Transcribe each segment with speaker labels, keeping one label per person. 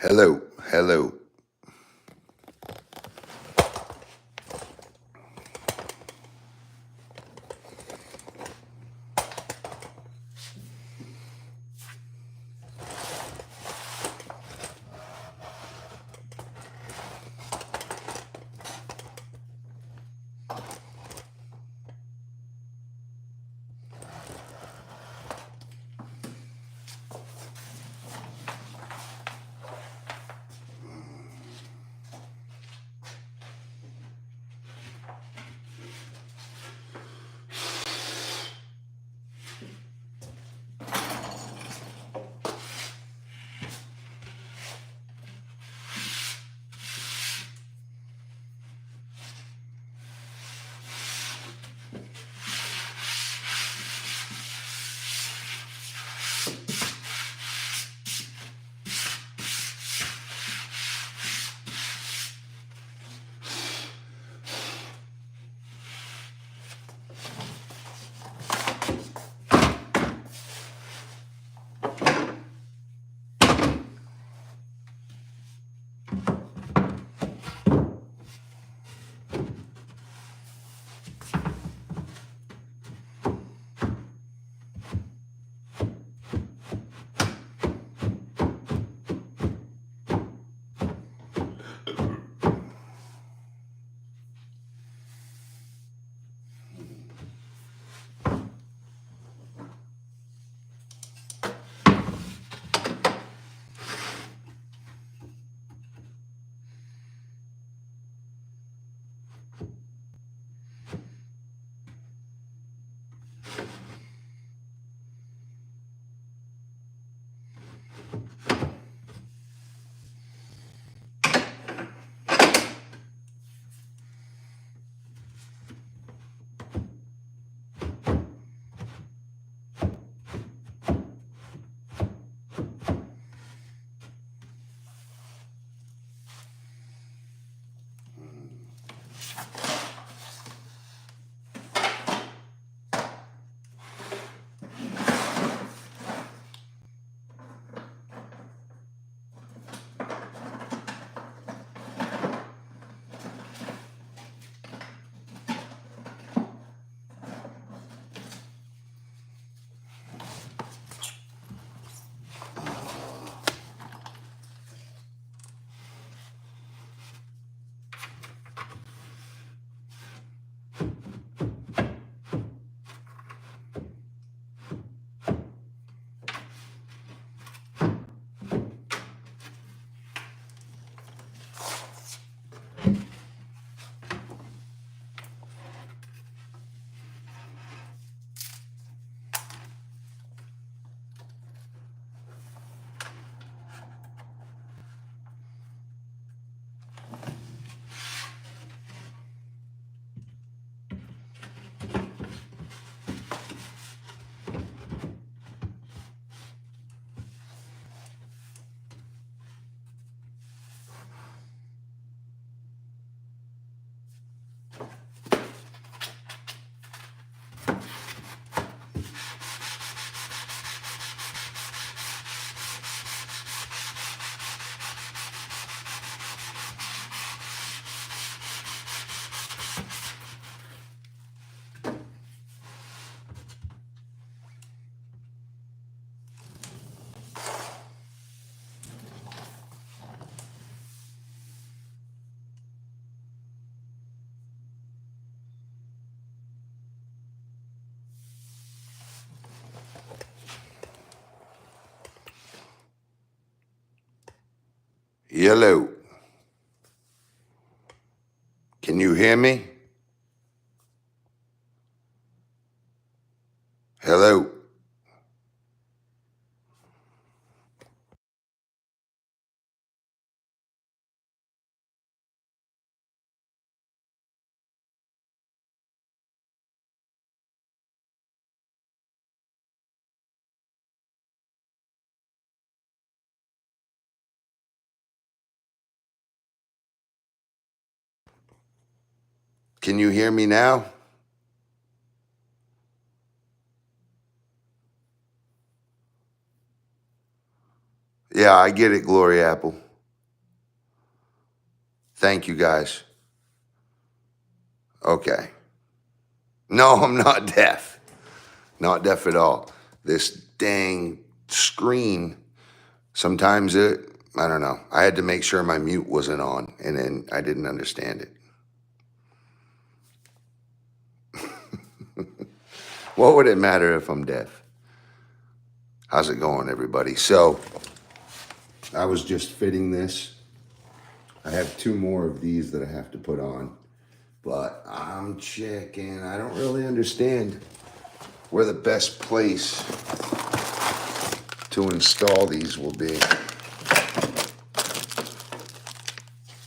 Speaker 1: Hello, hello. Hello. Can you hear me? Hello. Can you hear me now? Yeah, I get it, Glory Apple. Thank you, guys. Okay. No, I'm not deaf. Not deaf at all. This dang screen, sometimes I don't know. I had to make sure my mute wasn't on, and then I didn't understand it. What would it matter if I'm deaf? How's it going, everybody? So, I was just fitting this. I have 2 more of these that I have to put on, but I'm checking. I don't really understand where the best place to install these will be.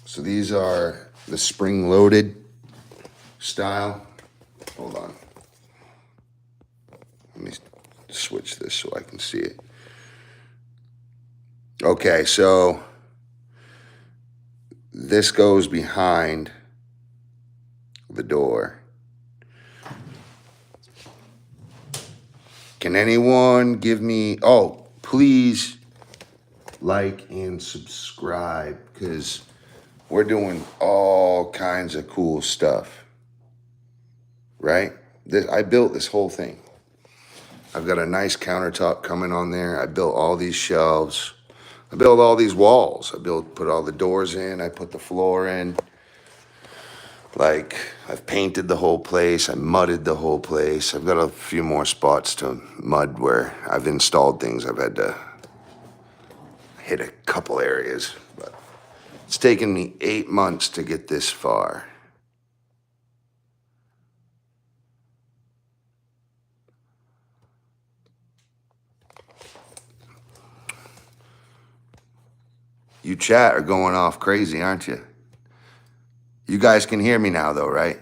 Speaker 1: So these are the spring-loaded style. Hold on. Let me switch this so I can see it. Okay, so this goes behind the door. Can anyone give me, oh, please like and subscribe, because we're doing all kinds of cool stuff, right? I built this whole thing. I've got a nice countertop coming on there. I built all these shelves. I built all these walls. Put all the doors in. I put the floor in. Like, I've painted the whole place. I mudded the whole place. I've got a few more spots to mud where I've installed things. I've had to hit a couple areas, but it's taken me 8 months to get this far. You chat are going off crazy, aren't you? You guys can hear me now, though, right?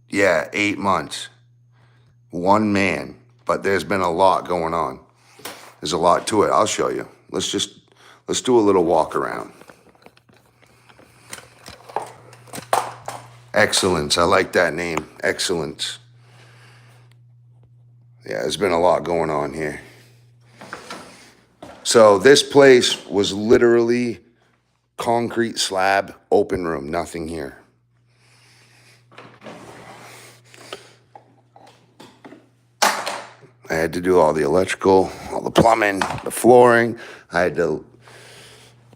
Speaker 1: Yeah, 8 months. One man, but there's been a lot going on. There's a lot to it. I'll show you. Let's do a little walk around. Excellence. I like that name. Excellence. Yeah, there's been a lot going on here. So this place was literally concrete slab, open room, nothing here. I had to do all the electrical, all the plumbing, the flooring. I had to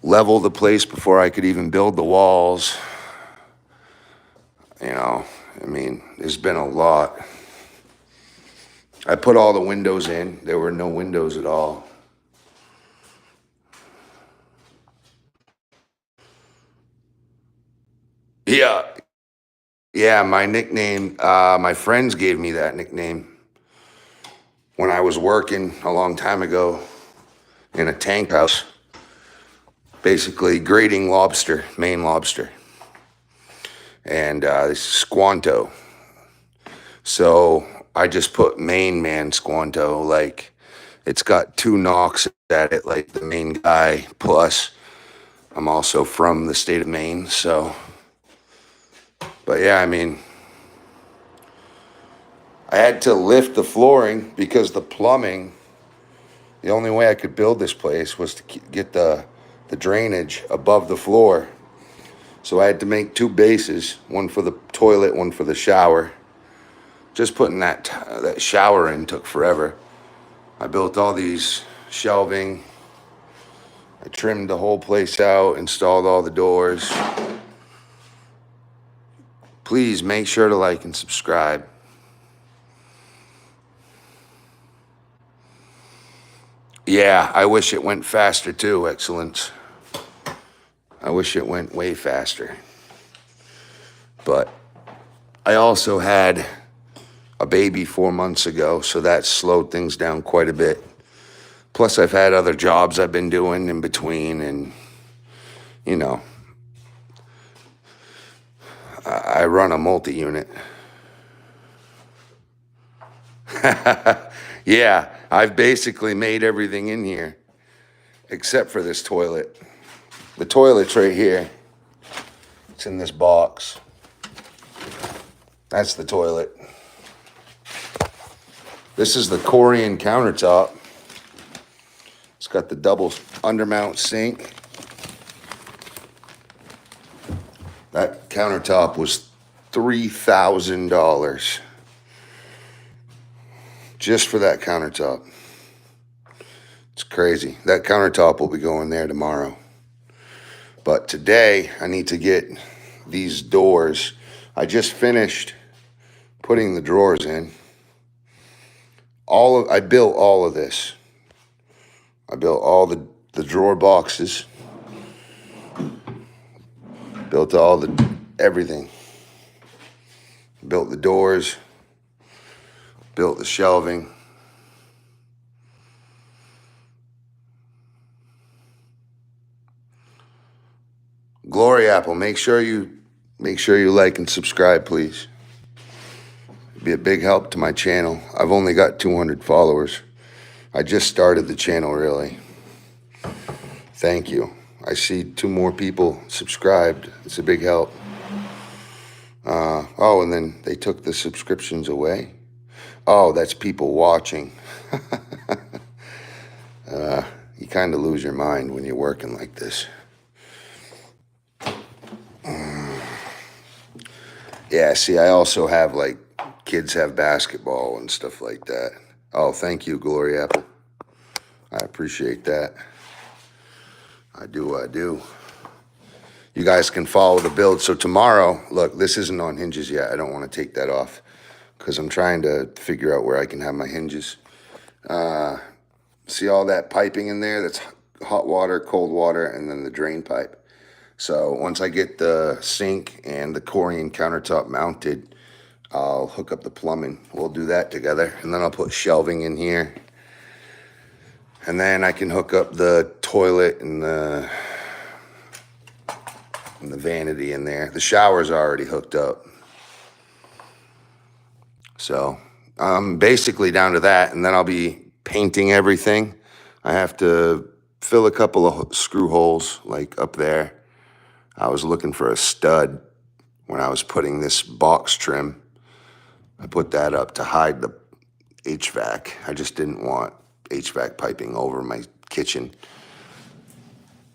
Speaker 1: level the place before I could even build the walls. You know, I mean, there's been a lot. I put all the windows in. There were no windows at all. Yeah, my nickname, my friends gave me that nickname when I was working a long time ago in a tank house, basically grading lobster, Maine lobster, and this is Squanto. So I just put Maine man Squanto, like it's got 2 knocks at it, like the main guy, plus I'm also from the state of Maine, so. But yeah, I mean, I had to lift the flooring because the plumbing, the only way I could build this place was to get the drainage above the floor. So I had to make 2 bases, one for the toilet, one for the shower. Just putting that shower in took forever. I built all these shelving. I trimmed the whole place out, installed all the doors. Please make sure to like and subscribe. Yeah, I wish it went faster too, Excellence. I wish it went way faster. But I also had a baby 4 months ago, so that slowed things down quite a bit. Plus, I've had other jobs I've been doing in between, and, you know, I run a multi-unit. Yeah, I've basically made everything in here except for this toilet. The toilet's right here. It's in this box. That's the toilet. This is the Corian countertop. It's got the double undermount sink. countertop was $3,000 just for that countertop. It's crazy. That countertop will be going there tomorrow. But today I need to get these doors. I just finished putting the drawers in. I built all of this. I built all the drawer boxes. Built everything. Built the doors. Built the shelving. Glory Apple, make sure you like and subscribe, please. It'd be a big help to my channel. I've only got 200 followers. I just started the channel, really. Thank you. I see 2 more people subscribed. It's a big help. Oh, and then they took the subscriptions away. Oh, that's people watching. You kind of lose your mind when you're working like this. Yeah, see, I also have, like, kids have basketball and stuff like that. Oh, thank you, Glory Apple. I appreciate that. I do. You guys can follow the build. So tomorrow, look, this isn't on hinges yet. I don't want to take that off because I'm trying to figure out where I can have my hinges. See all that piping in there? That's hot water, cold water, and then the drain pipe. So once I get the sink and the Corian countertop mounted, I'll hook up the plumbing. We'll do that together. And then I'll put shelving in here. And then I can hook up the toilet and the vanity in there. The shower's already hooked up. So I'm basically down to that. And then I'll be painting everything. I have to fill a couple of screw holes like up there. I was looking for a stud when I was putting this box trim. I put that up to hide the HVAC. I just didn't want HVAC piping over my kitchen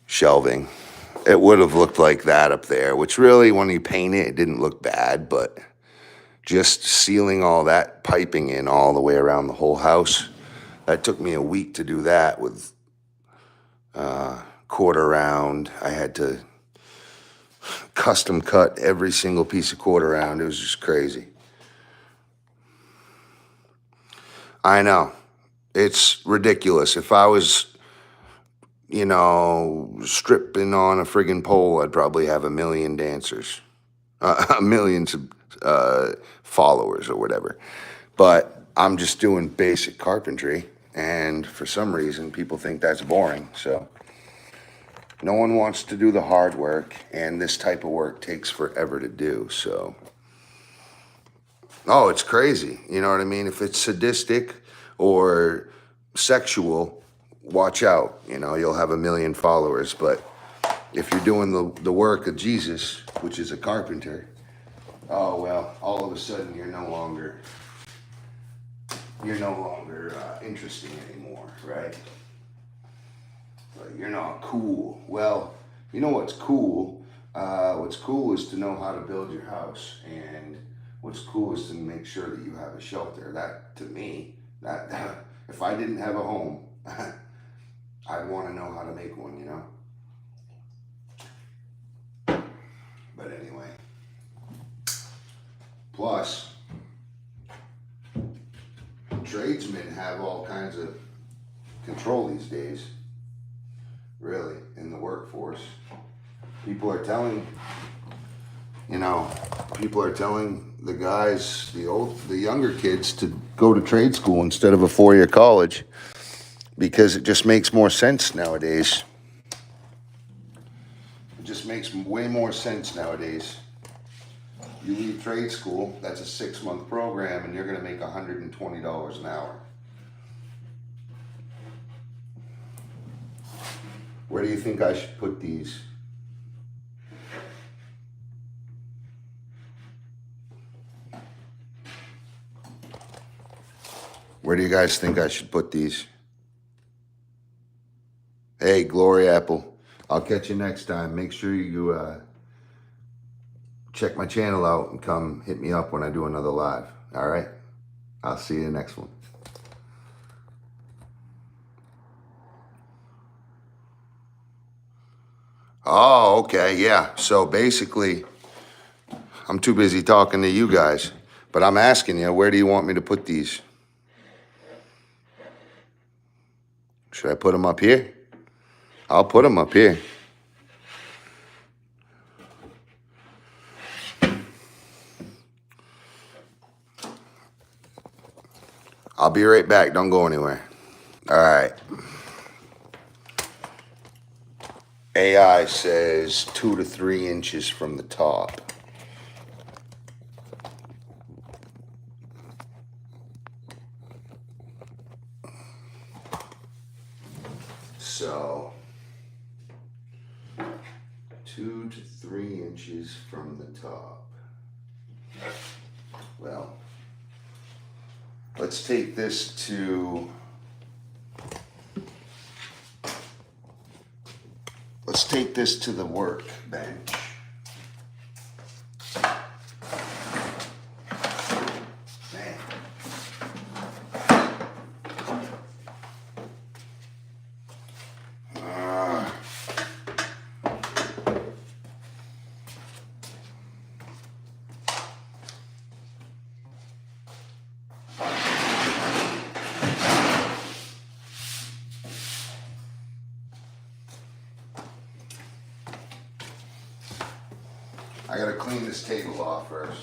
Speaker 1: shelving. It would have looked like that up there, which really, when you paint it, it didn't look bad, but just sealing all that piping in all the way around the whole house, that took me a week to do that with quarter round. I had to custom cut every single piece of quarter round. It was just crazy. I know. It's ridiculous. If I was, stripping on a friggin' pole, I'd probably have 1 million dancers, 1 million followers or whatever. But I'm just doing basic carpentry, and for some reason, people think that's boring. So no one wants to do the hard work, and this type of work takes forever to do. So, oh, it's crazy. You know what I mean? If it's sadistic or sexual, watch out. You'll have 1 million followers. But if you're doing the work of Jesus, which is a carpenter, oh, well, all of a sudden you're no longer interesting anymore, right? Like, you're not cool. Well, you know what's cool? What's cool is to know how to build your house, and what's cool is to make sure that you have a shelter. That, to me, that if I didn't have a home, I'd want to know how to make one, But anyway. Plus, tradesmen have all kinds of control these days, really, in the workforce. People are telling the guys, the younger kids, to go to trade school instead of a 4-year college because it just makes more sense nowadays. It just makes way more sense nowadays. You leave trade school, that's a 6-month program, and you're going to make $120 an hour. Where do you think I should put these? Where do you guys think I should put these? Hey, Glory Apple, I'll catch you next time. Make sure you check my channel out and come hit me up when I do another live. All right? I'll see you in the next one. Oh, okay, yeah. So basically, I'm too busy talking to you guys, but I'm asking you, where do you want me to put these? Should I put them up here? I'll put them up here. I'll be right back. Don't go anywhere. All right. AI says 2 to 3 inches from the top. So 2 to 3 inches from the top. Well, let's take this to the workbench. Man. I gotta clean this table off first.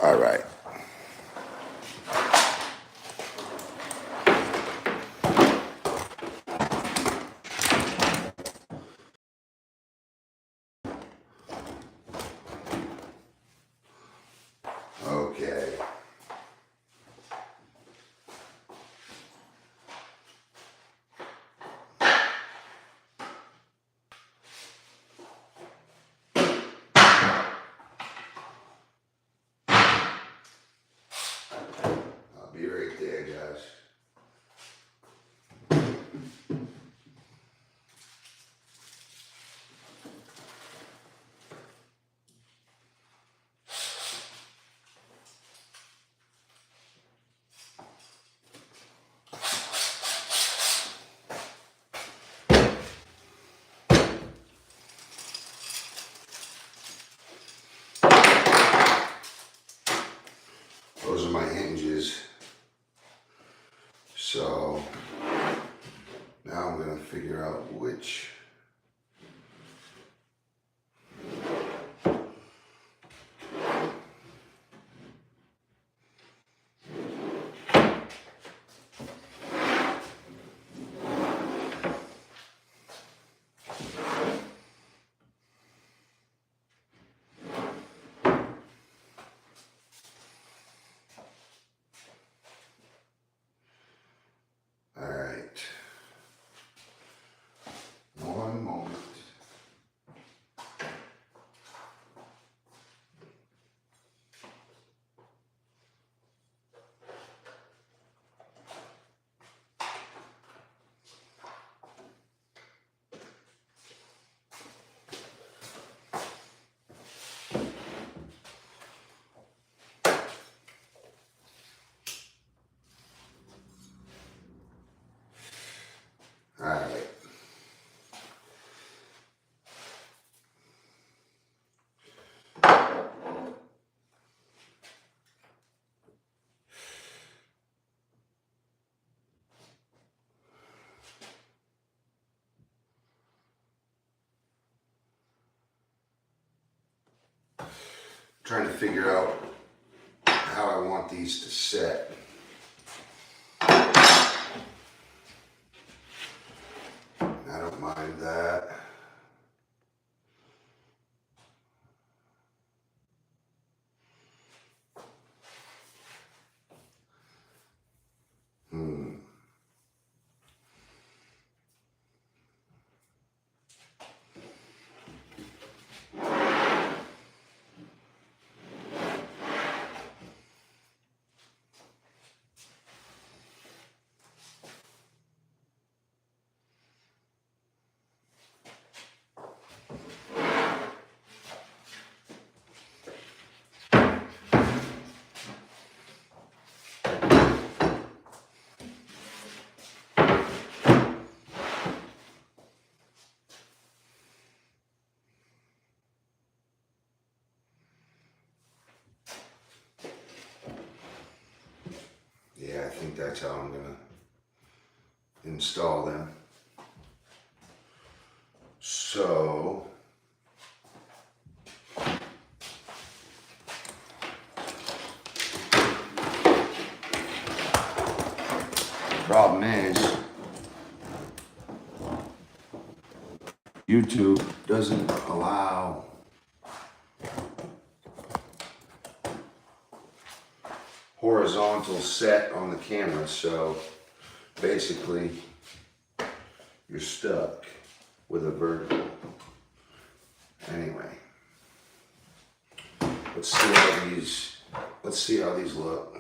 Speaker 1: All right. Okay. I'll be right there, guys. Those are my hinges. So now I'm gonna figure out which. All right. One moment. All right. Trying to figure out how I want these to set. find that. Yeah, I think that's how I'm gonna install them. So, problem is, YouTube doesn't allow horizontal set on the camera, so basically you're stuck with a vertical. Anyway, let's see how these look.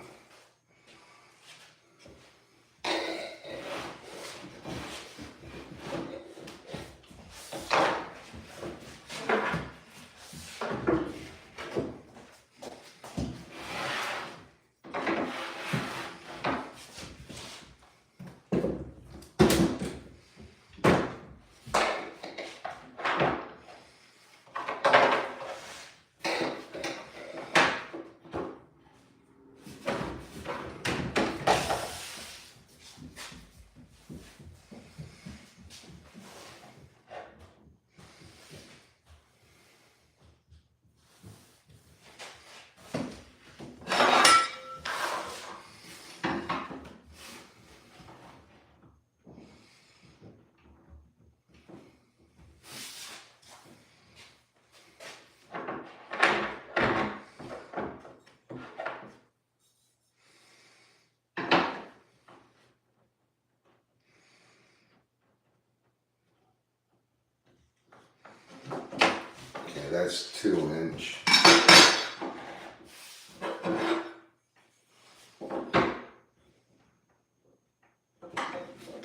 Speaker 1: Okay, that's 2-inch.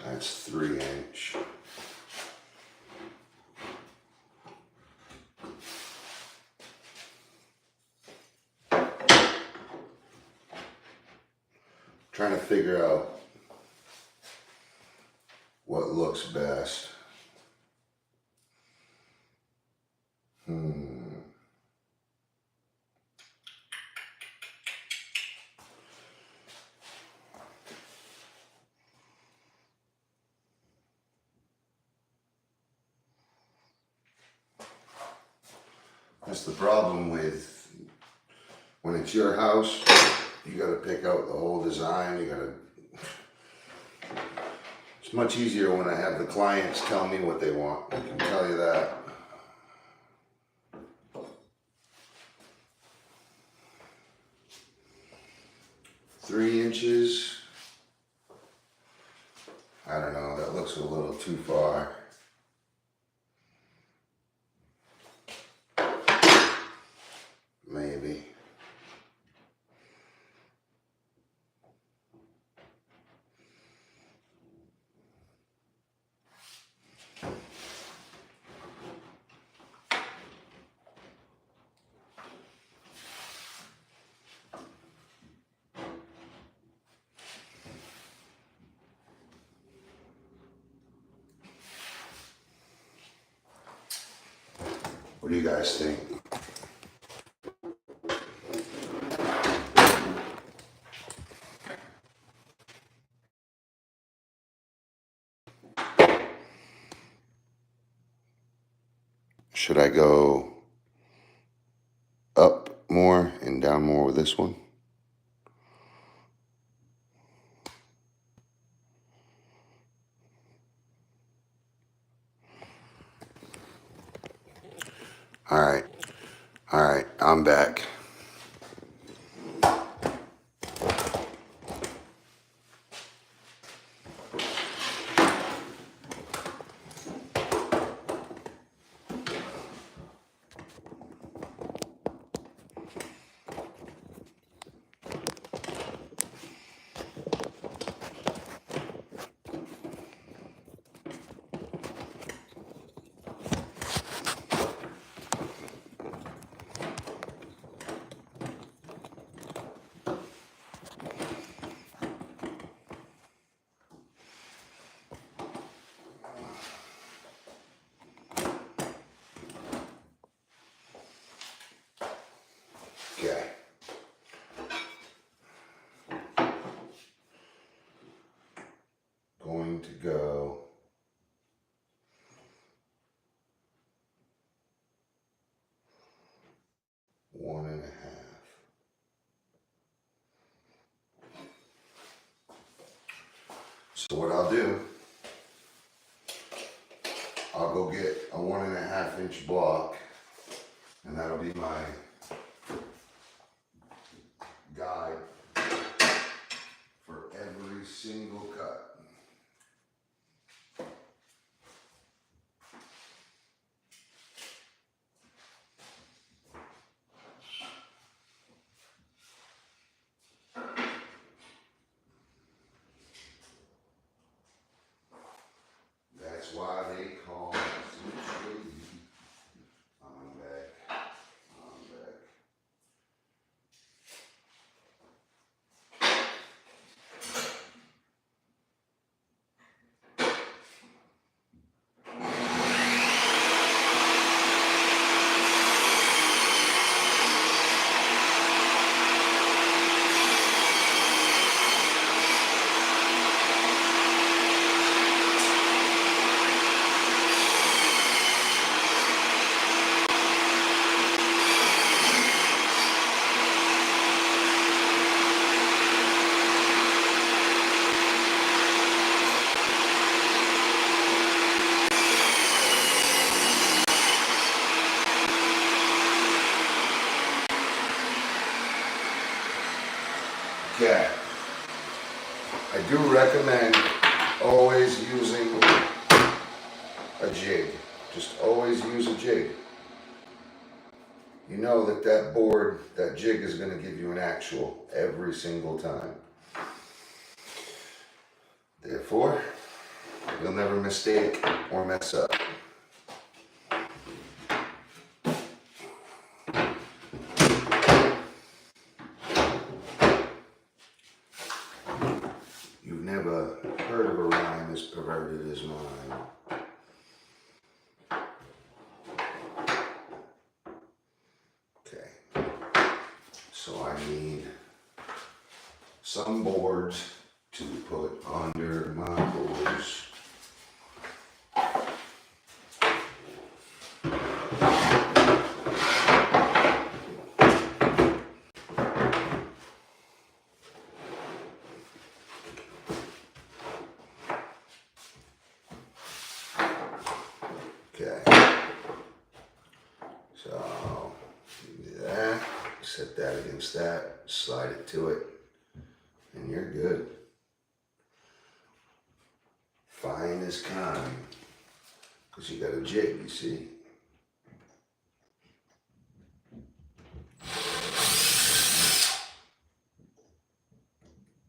Speaker 1: That's 3-inch. Trying to figure out what looks best. That's the problem with when it's your house, you gotta pick out the whole design, it's much easier when I have the clients tell me what they want, I can tell you that. Three inches, I don't know, that looks a little too far. Maybe. What do you guys think? Should I go up more and down more with this one? All right. All right. I'm back. Okay. Going to go 1.5. So what I'll do, I'll go get a 1.5 inch block, and that'll be my guide for every single cut. That's why they call it I'm back. I'm back. Okay. I do recommend always using a jig. Just always use a jig. You know that that board, that jig is going to give you an actual every single time. Therefore, you'll never mistake or mess up. You've never heard of a rhyme as perverted as mine. Okay, so I need some boards to put under my boards. Okay, so do that, set that against that, slide it to it, and you're good. Fine as kind, because you got a jig, you see.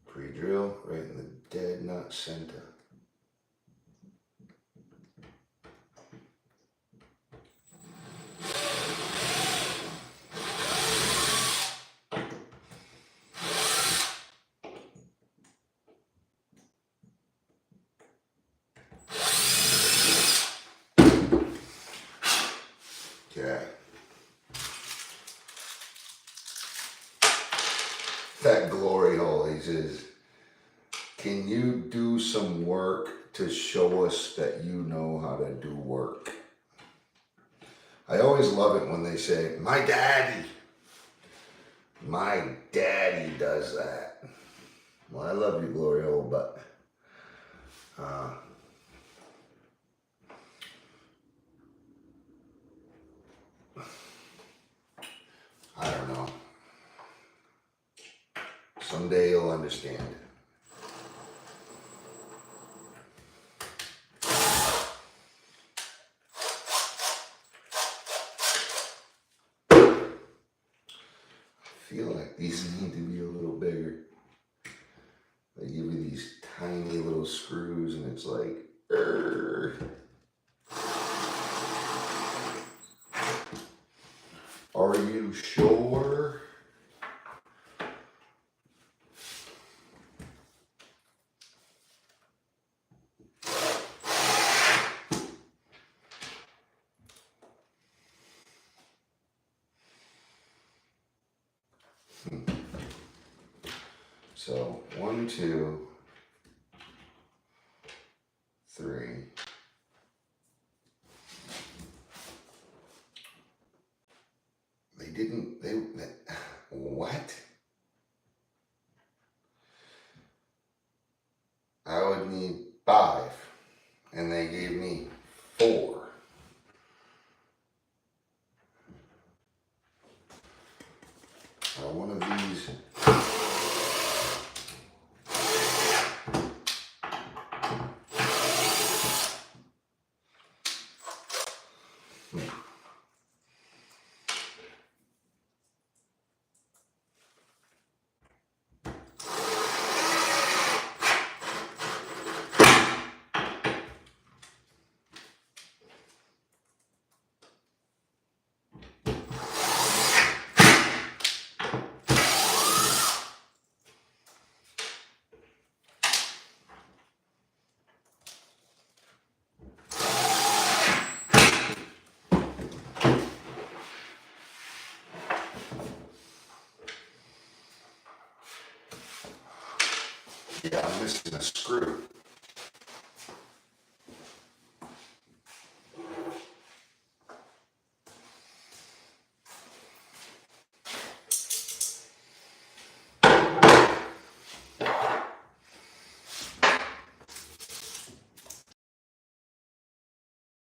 Speaker 1: Pre-drill right in the dead nut center. Okay. That glory hole, he says, can you do some work to show us that you know how to do work? I always love it when they say, my daddy does that. Well, I love you, glory hole, but I don't know. Someday you'll understand. I feel like these need to be a little bigger. They give you these tiny little screws and it's like, Are you sure? So 1, 2, 3. What? I would need 5, and they gave me 4. One of these. Yeah, I'm missing a screw.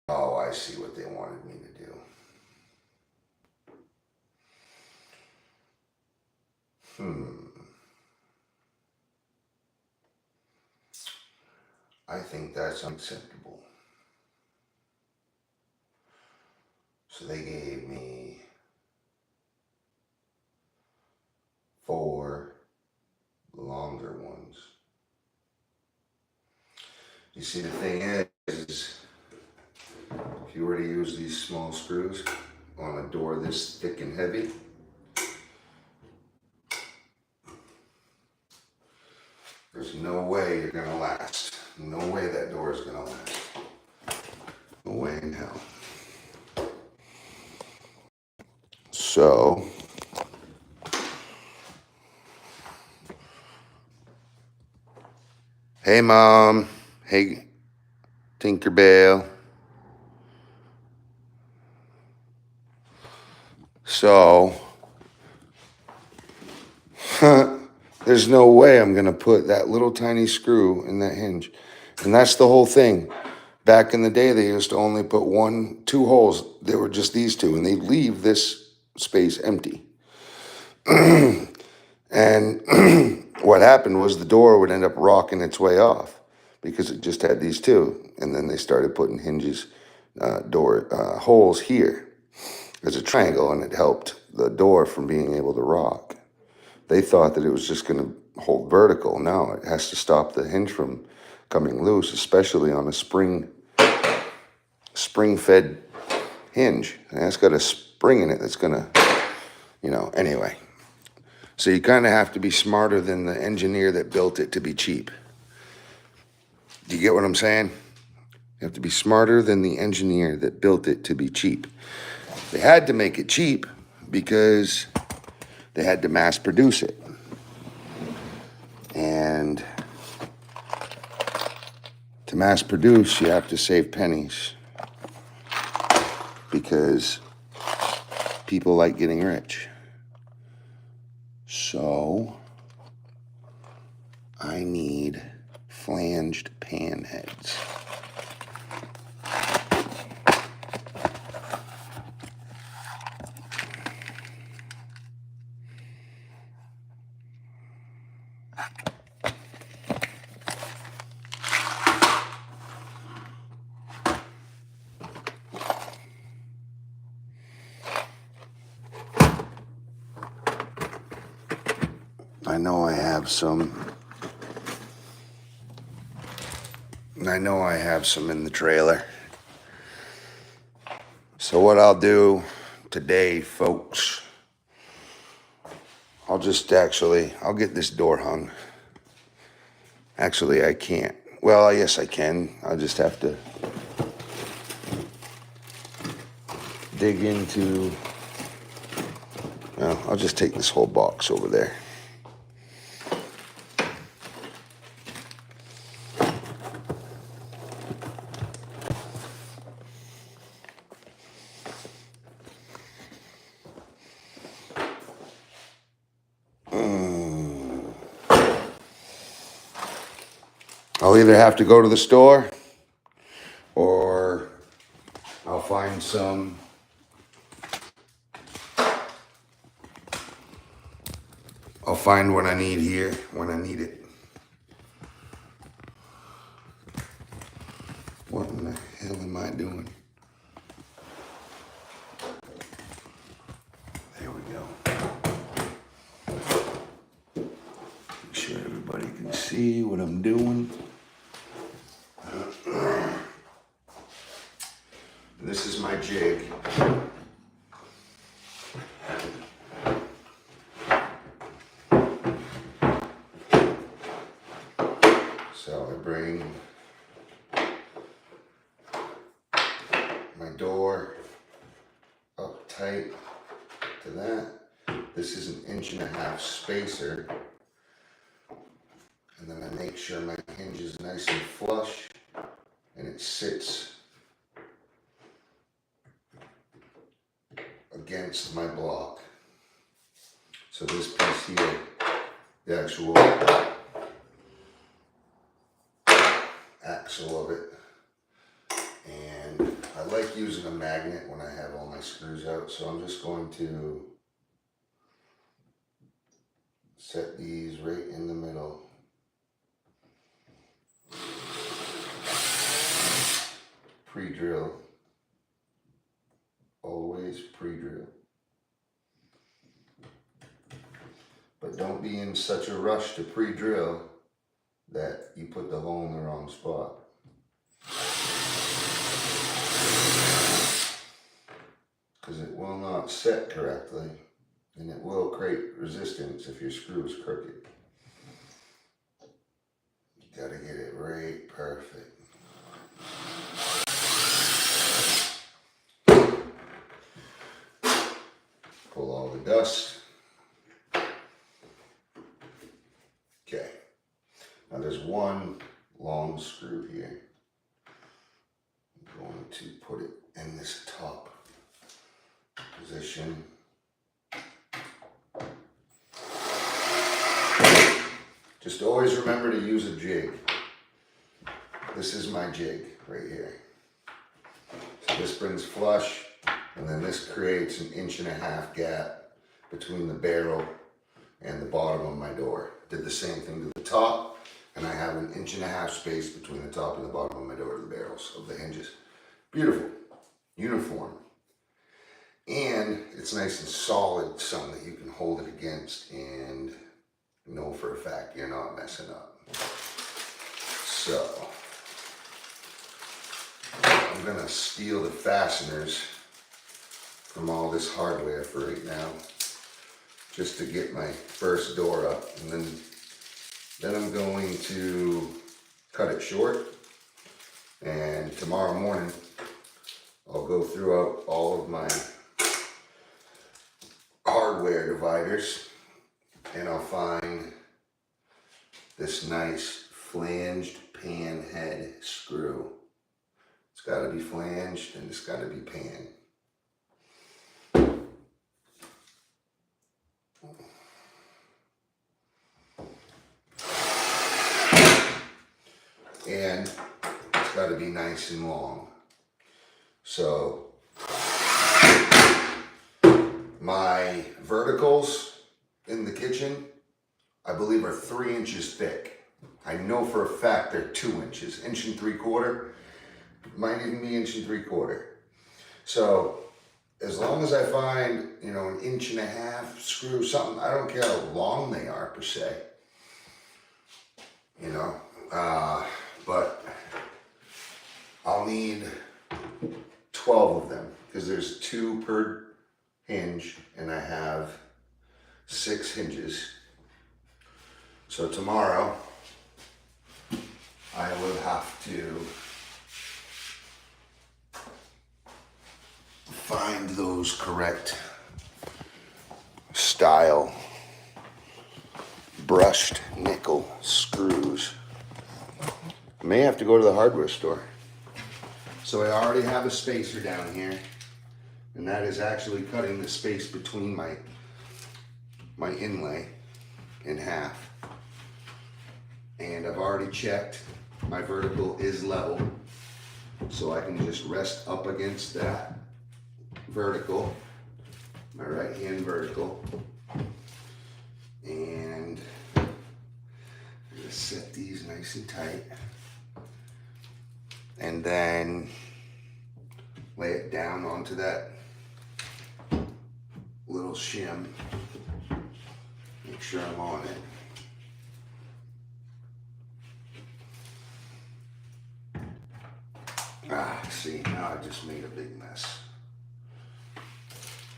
Speaker 1: Oh, I see what they wanted me to do. I think that's unacceptable. So they gave me 4 longer ones. You see, the thing is, if you were to use these small screws on a door this thick and heavy, there's no way you're gonna last. No way that door is gonna last. No way in hell. So, hey Mom, hey Tinkerbell. So, there's no way I'm gonna put that little tiny screw in that hinge. And that's the whole thing. Back in the day, they used to only put 1, 2 holes. There were just these 2, and they'd leave this space empty. And what happened was the door would end up rocking its way off because it just had these 2. And then they started putting hinges, holes here as a triangle, and it helped the door from being able to rock. They thought that it was just going to hold vertical. No, it has to stop the hinge from coming loose, especially on a spring-fed hinge. And it's got a spring in it that's going to, anyway. So you kind of have to be smarter than the engineer that built it to be cheap. Do you get what I'm saying? You have to be smarter than the engineer that built it to be cheap. They had to make it cheap because they had to mass produce it. And to mass produce, you have to save pennies because people like getting rich. So I need flanged pan heads. I know I have some. I know I have some in the trailer. So what I'll do today, folks, I'll get this door hung. Actually, I can't. Well, yes, I can. I'll just have to dig into, well, I'll just take this whole box over there. I'll either have to go to the store or I'll find some what I need here when I need it. What in the hell am I doing? There we go. Make sure everybody can see what I'm doing. This is my jig. So I bring my door up tight to that. This is an 1.5-inch spacer. And then I make sure my hinge is nice and flush and it sits against my block. So this piece here, the actual axle of it. And I like using a magnet when I have all my screws out, so I'm just going to set these right in the middle. Pre-drill. Always pre-drill. But don't be in such a rush to pre-drill that you put the hole in the wrong spot. Because it will not set correctly and it will create resistance if your screw is crooked. You gotta get it right perfect. Pull all the dust. Okay. Now there's one long screw here. I'm going to put it in this top position. Just always remember to use a jig. This is my jig right here. So this brings flush, and then this creates an 1.5-inch gap between the barrel and the bottom of my door. Did the same thing to the top, and I have an 1.5-inch space between the top and the bottom of my door, the barrels of the hinges. Beautiful, uniform. And it's nice and solid, something that you can hold it against and know for a fact you're not messing up. So, I'm gonna steal the fasteners from all this hardware for right now, just to get my first door up, and then I'm going to cut it short, and tomorrow morning I'll go throughout all of my hardware dividers and I'll find this nice flanged pan head screw. It's got to be flanged and it's got to be pan. And it's got to be nice and long. So my verticals in the kitchen, I believe, are 3 inches thick. I know for a fact they're 2 inches, 1 3/4, might even be 1 3/4. So as long as I find, you know, 1.5 inch screw, something, I don't care how long they are per se, you know, but I'll need 12 of them because there's 2 per hinge and I have 6 hinges. So tomorrow I will have to find those correct style brushed nickel screws. I may have to go to the hardware store. So I already have a spacer down here, and that is actually cutting the space between my inlay in half. And I've already checked my vertical is level, so I can just rest up against that vertical, my right hand vertical, and just set these nice and tight, and then lay it down onto that little shim. Make sure I'm on it. See, now I just made a big mess.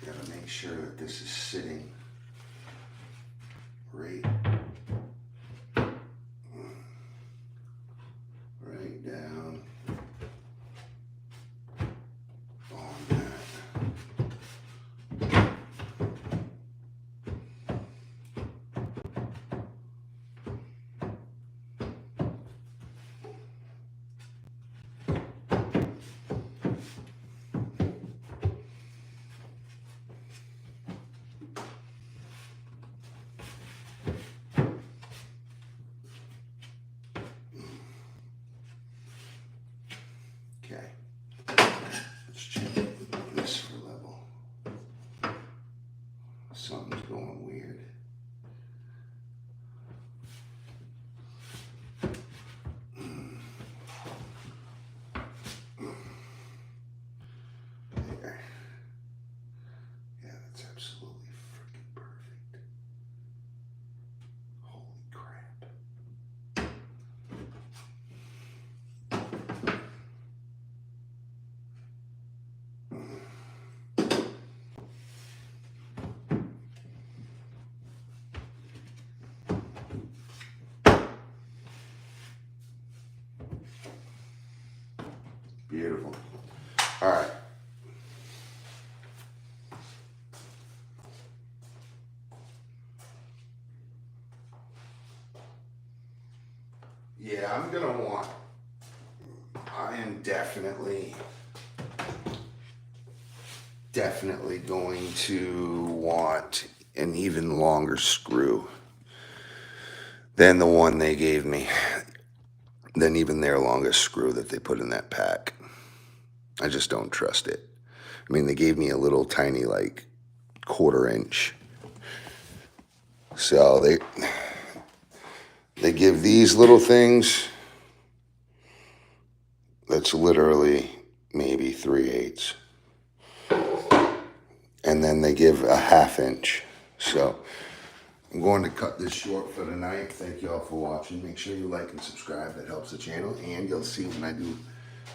Speaker 1: Gotta make sure that this is sitting right down on that. Okay, let's check this for level. Something's going weird. There. Yeah, that's absolutely freaking perfect. Holy crap. Beautiful. All right. Yeah, I'm gonna want, I am definitely going to want an even longer screw than the one they gave me, than even their longest screw that they put in that pack. I just don't trust it. I mean, they gave me a little tiny, like, 1/4 inch. So they give these little things, that's literally maybe 3/8. And then they give a 1/2 inch. So I'm going to cut this short for tonight. Thank you all for watching. Make sure you like and subscribe. That helps the channel. And you'll see when I do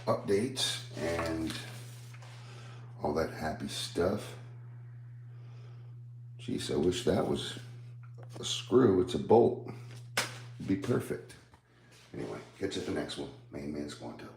Speaker 1: updates and all that happy stuff. Jeez, I wish that was a screw. It's a bolt. It'd be perfect. Anyway, catch you at the next one. Main Man Squanto.